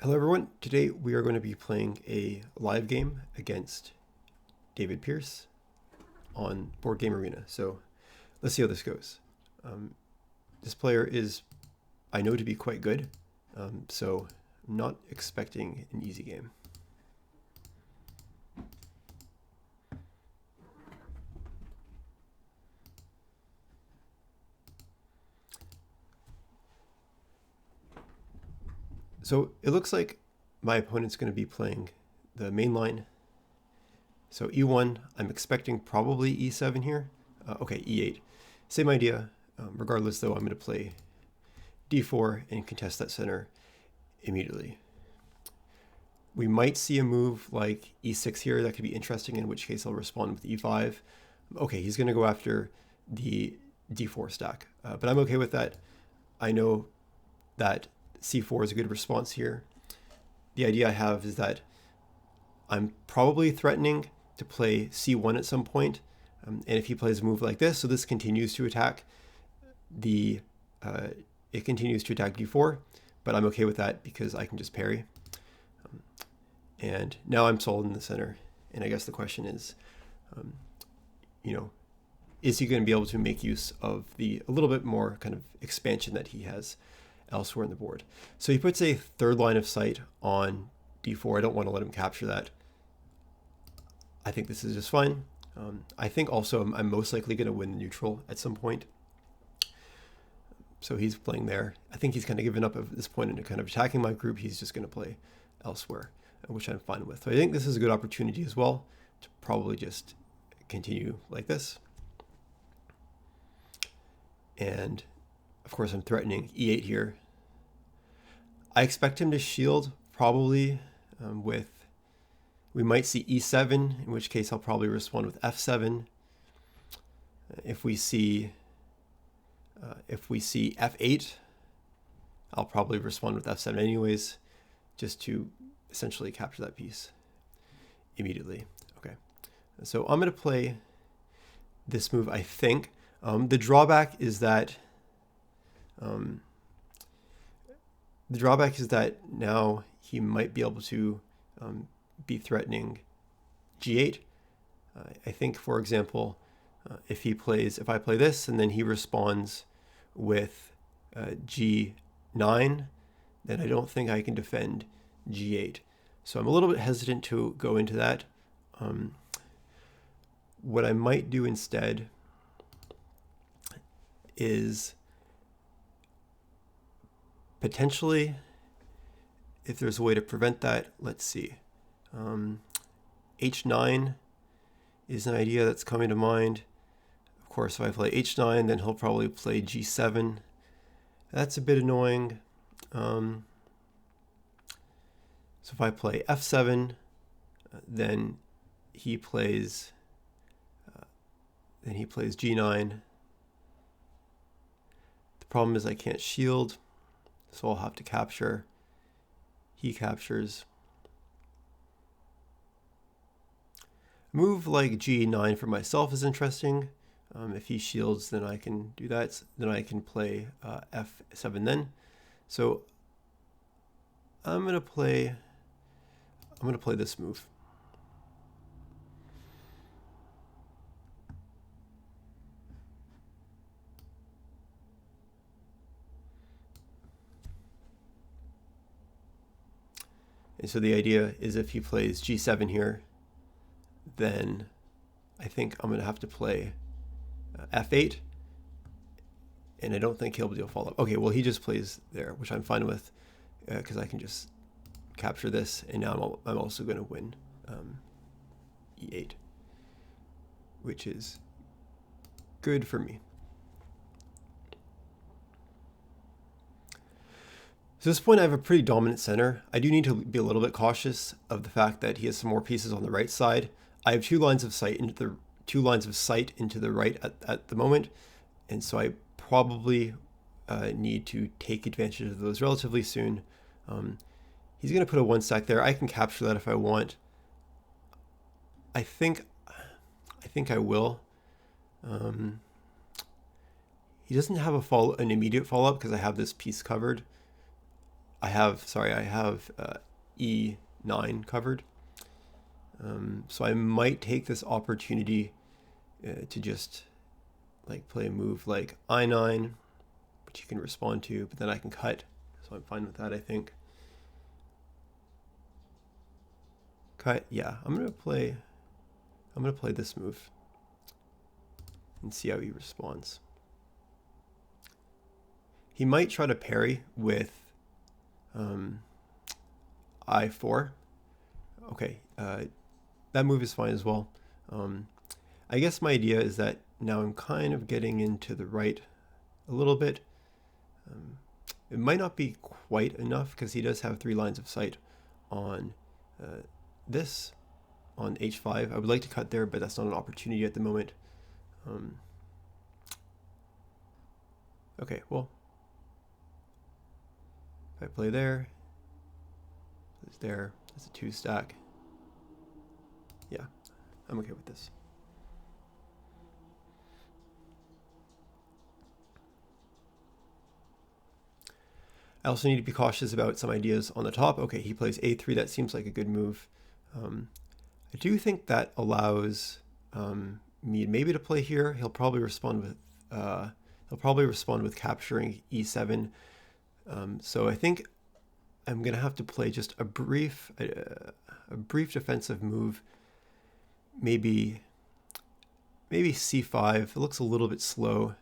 Hello everyone, today we are going to be playing a live game against David Pearce on Board Game Arena. So let's see how this goes. This player is, I know, to be quite good, so I'm not expecting an easy game. So it looks like my opponent's going to be playing the main line. So E1, I'm expecting probably E7 here. Okay, E8. Same idea. Regardless, though, I'm going to play D4 and contest that center immediately. We might see a move like E6 here. That could be interesting, in which case I'll respond with E5. Okay, he's going to go after the D4 stack, but I'm okay with that. I know that C4 is a good response here. The idea I have is that I'm probably threatening to play C1 at some point, and if he plays a move like this, so this continues to attack it continues to attack D4, but I'm okay with that because I can just parry. And now I'm sold in the center, and I guess the question is, is he going to be able to make use of a little bit more kind of expansion that he has elsewhere in the board? So he puts a third line of sight on D4. I don't want to let him capture that. I think this is just fine. I think also I'm most likely going to win the neutral at some point. So he's playing there. I think he's kind of given up at this point into kind of attacking my group. He's just going to play elsewhere, which I'm fine with. So I think this is a good opportunity as well to probably just continue like this. And of course I'm threatening E8 here. I expect him to shield probably we might see E7, in which case I'll probably respond with F7. If we see F8, I'll probably respond with F7 anyways, just to essentially capture that piece immediately. Okay, so I'm going to play this move, I think. The drawback is that now he might be able to be threatening G8. I think, for example, if I play this and then he responds with G9, then I don't think I can defend G8. So I'm a little bit hesitant to go into that. What I might do instead is potentially, if there's a way to prevent that, let's see. H9 is an idea that's coming to mind. Of course, if I play H9, then he'll probably play G7. That's a bit annoying. So if I play F7, then he plays G9. The problem is I can't shield, so I'll have to capture. He captures. A move like G9 for myself is interesting. If he shields, then I can do that. Then I can play F7 then. So I'm gonna play this move. And so the idea is if he plays G7 here, then I think I'm going to have to play F8, and I don't think he'll be able to follow up. Okay, well, he just plays there, which I'm fine with, because I can just capture this, and now I'm also going to win E8, which is good for me. So at this point, I have a pretty dominant center. I do need to be a little bit cautious of the fact that he has some more pieces on the right side. I have two lines of sight into the right at the moment, and so I probably need to take advantage of those relatively soon. He's going to put a one stack there. I can capture that if I want. I think I will. He doesn't have an immediate follow-up because I have this piece covered. I have E9 covered. So I might take this opportunity to just like play a move like I9, which you can respond to, but then I can cut. So I'm fine with that, I think. Cut, yeah, I'm gonna play this move and see how he responds. He might try to parry with I4. Okay, that move is fine as well. I guess my idea is that now I'm kind of getting into the right a little bit. It might not be quite enough because he does have 3 lines of sight on this, on H5. I would like to cut there, but that's not an opportunity at the moment. Okay, well, if I play there, it's there, it's a 2 stack. Yeah, I'm okay with this. I also need to be cautious about some ideas on the top. Okay, he plays A3. That seems like a good move. I do think that allows me maybe to play here. He'll probably respond with capturing E7. So I think I'm gonna have to play just a brief defensive move. Maybe C5. It looks a little bit slow.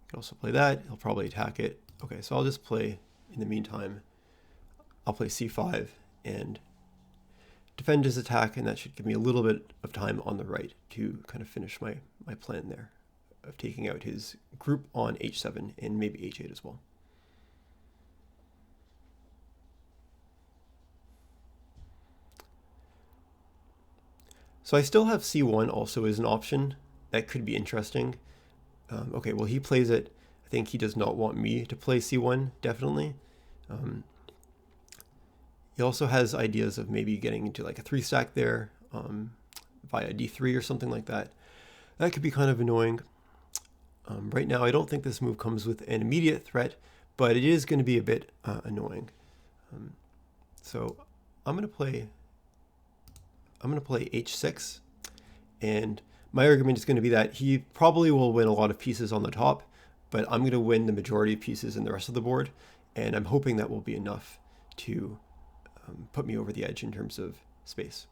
Can also play that. He'll probably attack it. Okay, so I'll just play, in the meantime, I'll play C5 and defend his attack, and that should give me a little bit of time on the right to kind of finish my plan there of taking out his group on H7 and maybe H8 as well. So I still have C1 also as an option. That could be interesting. Okay, well, he plays it. I think he does not want me to play C1, definitely. He also has ideas of maybe getting into like a 3 stack there via D3 or something like that. That could be kind of annoying. Right now, I don't think this move comes with an immediate threat, but it is going to be a bit annoying. So I'm going to play H6, and my argument is going to be that he probably will win a lot of pieces on the top, but I'm going to win the majority of pieces in the rest of the board, and I'm hoping that will be enough to put me over the edge in terms of space.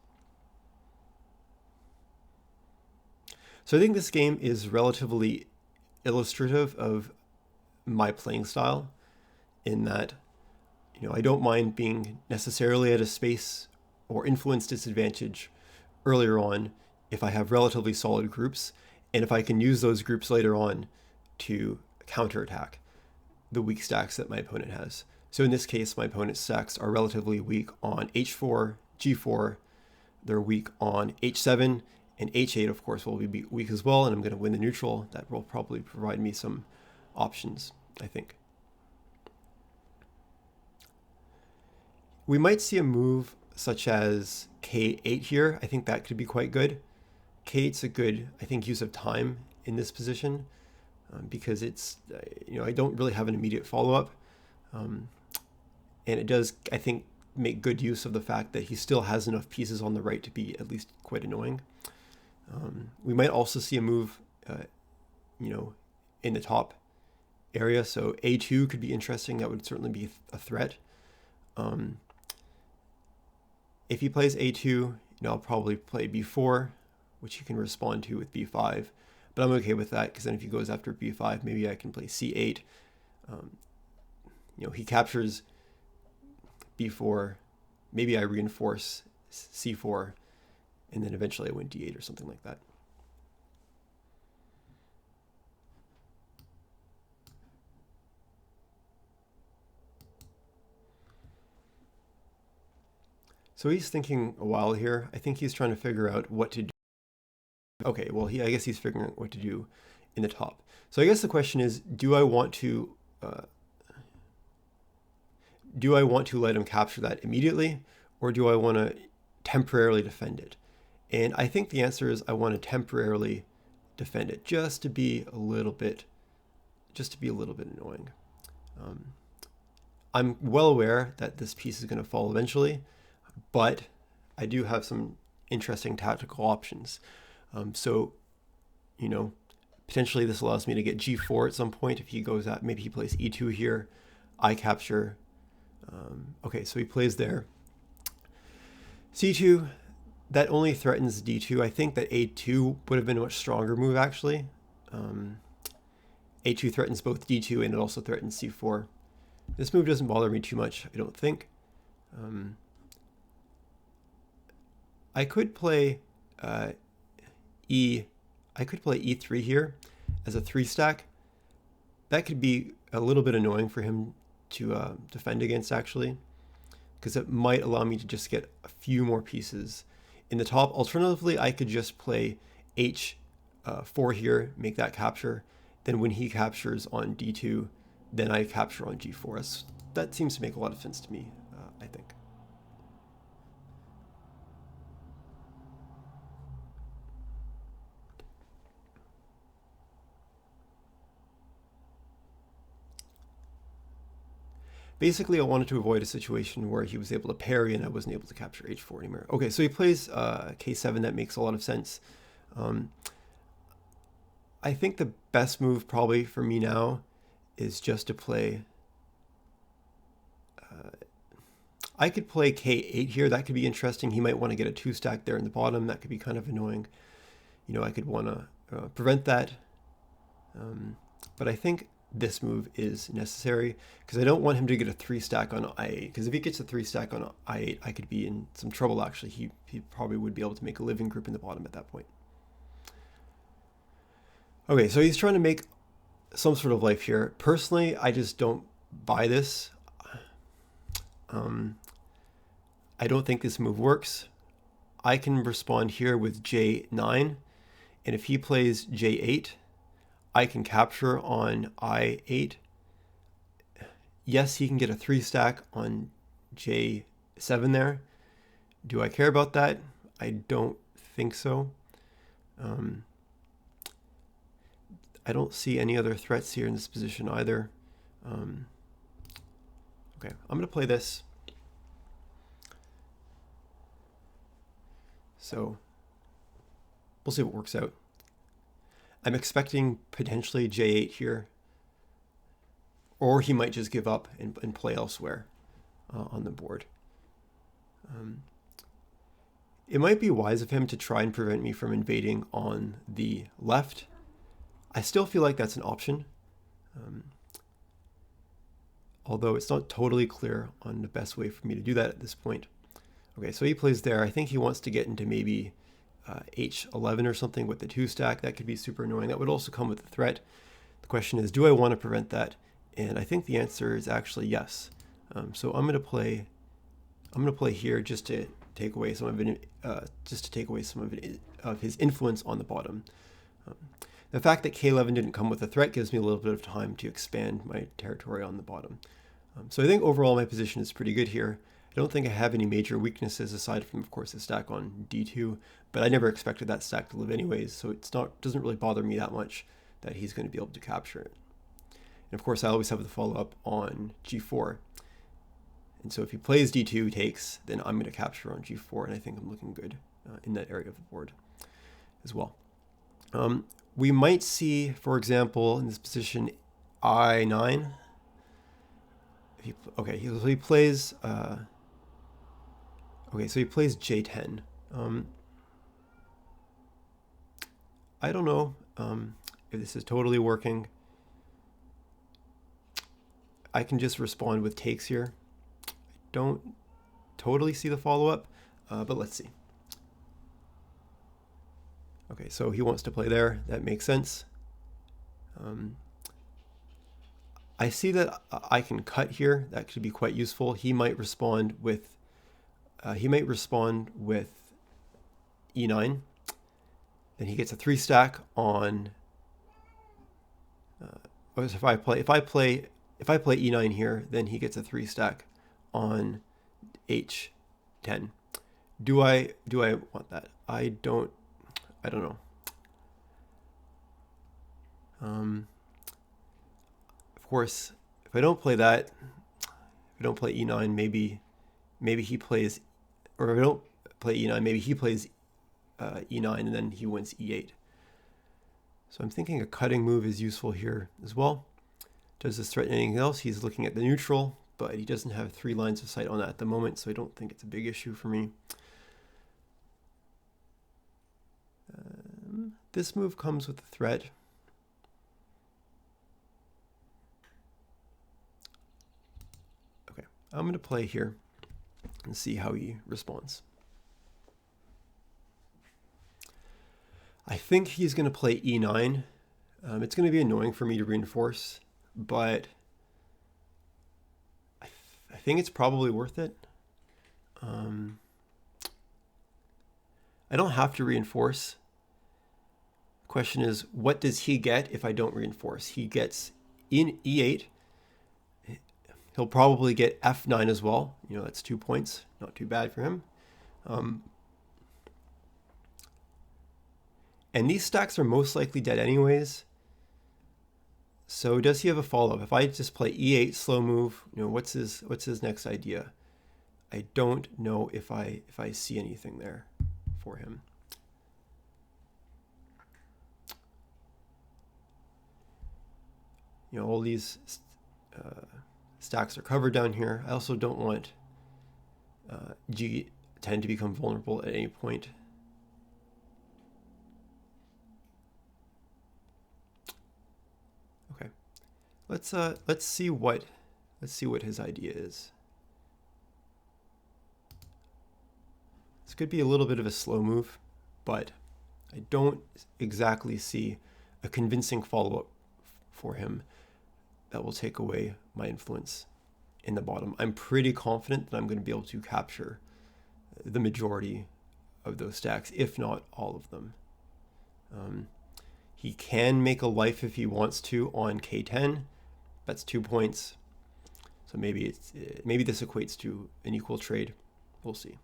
So I think this game is relatively illustrative of my playing style in that, I don't mind being necessarily at a space or influence disadvantage earlier on if I have relatively solid groups, and if I can use those groups later on to counterattack the weak stacks that my opponent has. So in this case, my opponent's stacks are relatively weak on H4, G4, they're weak on H7, and H8, of course, will be weak as well, and I'm going to win the neutral. That will probably provide me some options, I think. We might see a move such as K8 here. I think that could be quite good. K8's a good, I think, use of time in this position because it's, I don't really have an immediate follow-up. And it does, I think, make good use of the fact that he still has enough pieces on the right to be at least quite annoying. We might also see a move, in the top area. So A2 could be interesting. That would certainly be a threat. If he plays A2, I'll probably play B4, which you can respond to with B5. But I'm okay with that because then if he goes after B5, maybe I can play C8. He captures B4. Maybe I reinforce C4, and then eventually I win D8 or something like that. So he's thinking a while here. I think he's trying to figure out what to do. Okay, well, I guess he's figuring out what to do in the top. So I guess the question is, do I want to let him capture that immediately, or do I want to temporarily defend it? And I think the answer is I want to temporarily defend it, just to be a little bit just to be a little bit annoying. I'm well aware that this piece is going to fall eventually, but I do have some interesting tactical options. So, you know, potentially this allows me to get g4 at some point if he goes at, maybe he plays e2 here, I capture. Okay, so he plays there. c2, that only threatens d2. I think that a2 would have been a much stronger move, actually. a2 threatens both d2 and it also threatens c4. This move doesn't bother me too much, I don't think. I could play I could play e3 here as a 3-stack. That could be a little bit annoying for him to defend against, actually, because it might allow me to just get a few more pieces in the top. Alternatively, I could just play h4 here, make that capture. Then when he captures on d2, then I capture on g4. That seems to make a lot of sense to me, I think. Basically, I wanted to avoid a situation where he was able to parry and I wasn't able to capture h4 anymore. Okay, so he plays k7. That makes a lot of sense. I think the best move probably for me now is just to play... I could play k8 here. That could be interesting. He might want to get a 2-stack there in the bottom. That could be kind of annoying. You know, I could want to prevent that. But I think this move is necessary because I don't want him to get a 3-stack on i8, because if he gets a 3-stack on i8, I could be in some trouble, actually. He probably would be able to make a living group in the bottom at that point. Okay, so he's trying to make some sort of life here. Personally, I just don't buy this. I don't think this move works. I can respond here with j9, and if he plays j8, I can capture on i8. Yes, he can get a 3-stack on j7 there. Do I care about that? I don't think so. I don't see any other threats here in this position either. Okay, I'm going to play this. So we'll see what works out. I'm expecting potentially j8 here, or he might just give up and play elsewhere on the board. It might be wise of him to try and prevent me from invading on the left. I still feel like that's an option, although it's not totally clear on the best way for me to do that at this point. Okay, so he plays there. I think he wants to get into maybe h11 or something with the 2-stack. That could be super annoying. That would also come with a threat. The question is, do I want to prevent that? And I think the answer is actually yes. So I'm going to play here just to take away some of it, of his influence on the bottom. The fact that k11 didn't come with a threat gives me a little bit of time to expand my territory on the bottom. So I think overall my position is pretty good here. I don't think I have any major weaknesses aside from, of course, the stack on d2, but I never expected that stack to live anyways, so doesn't really bother me that much that he's going to be able to capture it. And of course, I always have the follow-up on g4. And so if he plays d2 takes, then I'm going to capture on g4, and I think I'm looking good in that area of the board as well. We might see, for example, in this position, I9. So he plays j10. I don't know if this is totally working. I can just respond with takes here. I don't totally see the follow-up, but let's see. Okay, so he wants to play there. That makes sense. I see that I can cut here. That could be quite useful. He might respond with e9. Then he gets a 3-stack on. If I play e9 here, then he gets a 3-stack on h10. Do I want that? I don't know. course, if I don't play that, if I don't play e9, maybe he plays, or if I don't play e9, maybe he plays e9 and then he wins e8. So I'm thinking a cutting move is useful here as well. Does this threaten anything else? He's looking at the neutral, but he doesn't have 3 lines of sight on that at the moment, so I don't think it's a big issue for me. This move comes with a threat. Okay, I'm going to play here and see how he responds. I think he's going to play e9. It's going to be annoying for me to reinforce, but I think it's probably worth it. I don't have to reinforce. The question is, what does he get if I don't reinforce? He gets in e8. He'll probably get f9 as well. You know, that's 2 points. Not too bad for him. And these stacks are most likely dead anyways. So does he have a follow-up? If I just play e8 slow move, you know, what's his next idea? I don't know if I see anything there for him. You know, all these stacks are covered down here. I also don't want G10 to become vulnerable at any point. Okay, let's see what his idea is. This could be a little bit of a slow move, but I don't exactly see a convincing follow-up for him that will take away my influence in the bottom. I'm pretty confident that I'm going to be able to capture the majority of those stacks, if not all of them. He can make a life if he wants to on K10. That's 2 points. So maybe this equates to an equal trade. We'll see.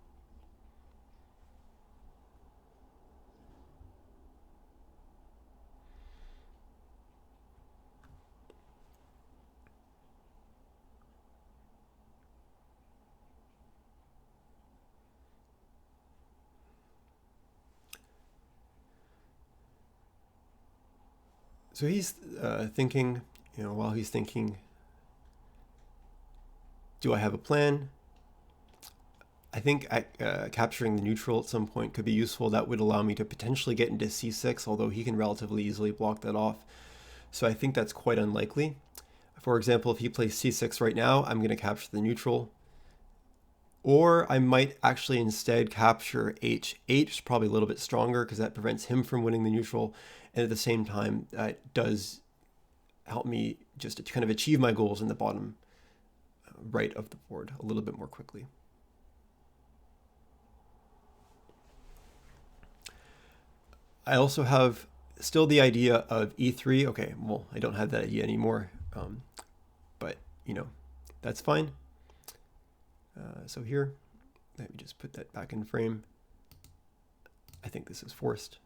So he's thinking, you know, while he's thinking, do I have a plan? I think capturing the neutral at some point could be useful. That would allow me to potentially get into c6, although he can relatively easily block that off. So I think that's quite unlikely. For example, if he plays c6 right now, I'm going to capture the neutral. Or I might actually instead capture h. H is probably a little bit stronger because that prevents him from winning the neutral. And at the same time, that does help me just to kind of achieve my goals in the bottom right of the board a little bit more quickly. I also have still the idea of e3. Okay, well, I don't have that idea anymore, but you know, that's fine. So here, let me just put that back in frame. I think this is forced.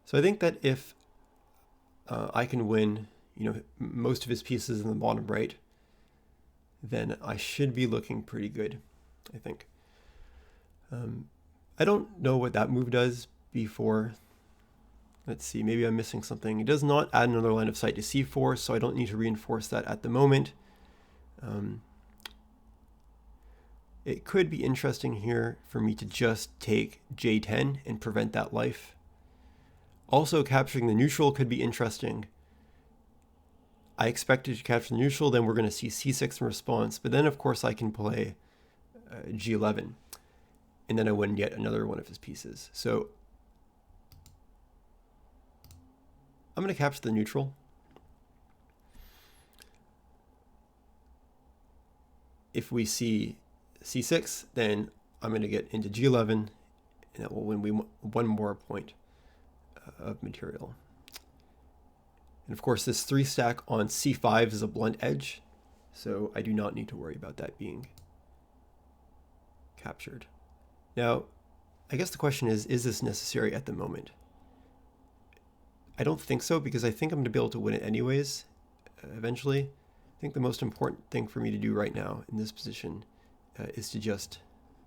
So I think that if I can win, you know, most of his pieces in the bottom right, then I should be looking pretty good, I think. I don't know what that move does before. Let's see, maybe I'm missing something. It does not add another line of sight to c4, so I don't need to reinforce that at the moment. It could be interesting here for me to just take j10 and prevent that life. Also, capturing the neutral could be interesting. I expected to capture the neutral, then we're going to see c6 in response, but then of course I can play g11, and then I win yet another one of his pieces. So I'm going to capture the neutral. If we see c6, then I'm going to get into g11, and that will win me 1 more point of material. And of course, this 3 stack on c5 is a blunt edge, so I do not need to worry about that being captured. Now, I guess the question is this necessary at the moment? I don't think so, because I think I'm going to be able to win it anyways, eventually. I think the most important thing for me to do right now in this position is to just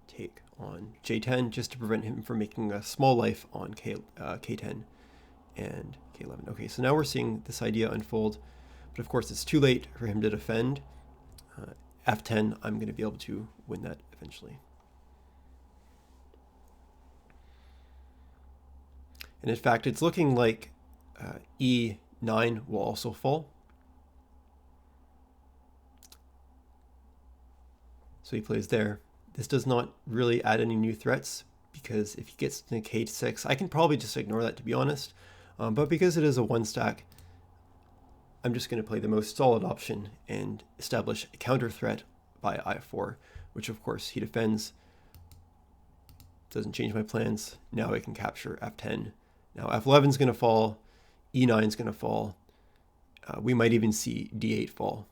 take on J10, just to prevent him from making a small life on K10 and K11. Okay, so now we're seeing this idea unfold, but of course it's too late for him to defend. F10, I'm going to be able to win that eventually. And in fact, it's looking like E9 will also fall. So he plays there. This does not really add any new threats, because if he gets to K6, I can probably just ignore that, to be honest. But because it is a one stack, I'm just going to play the most solid option and establish a counter threat by I4, which of course he defends. Doesn't change my plans. Now I can capture F10. Now F11 is going to fall, E9 is going to fall. We might even see D8 fall,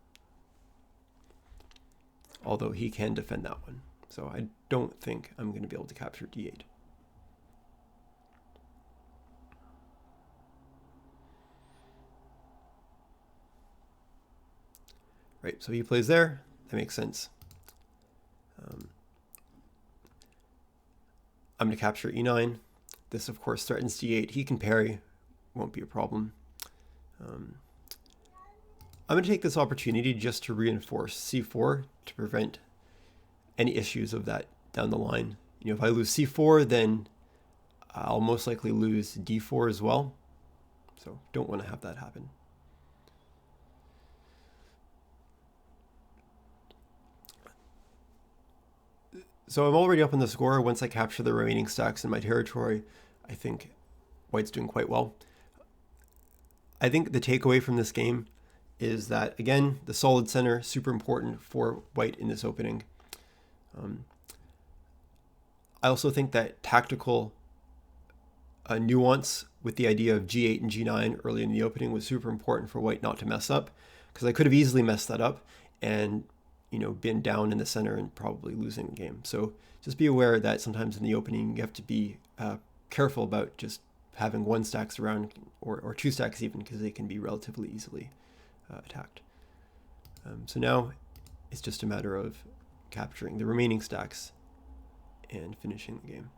although he can defend that one. So I don't think I'm going to be able to capture D8. Right, so he plays there. That makes sense. I'm going to capture E9. This, of course, threatens D8. He can parry. Won't be a problem. I'm going to take this opportunity just to reinforce C4 to prevent any issues of that down the line. You know, if I lose C4, then I'll most likely lose D4 as well. So don't want to have that happen. So I'm already up on the score. Once I capture the remaining stacks in my territory, I think White's doing quite well. I think the takeaway from this game is that, again, the solid center, super important for White in this opening. I also think that tactical nuance with the idea of G8 and G9 early in the opening was super important for White not to mess up, because I could have easily messed that up and, you know, been down in the center and probably losing the game. So just be aware that sometimes in the opening you have to be careful about just having one stacks around, or two stacks even, because they can be relatively easily attacked. So now it's just a matter of capturing the remaining stacks and finishing the game.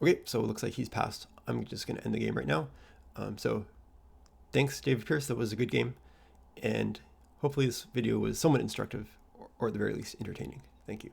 Okay, so it looks like he's passed. I'm just going to end the game right now. So thanks, David Pearce. That was a good game. And hopefully this video was somewhat instructive, or at the very least entertaining. Thank you.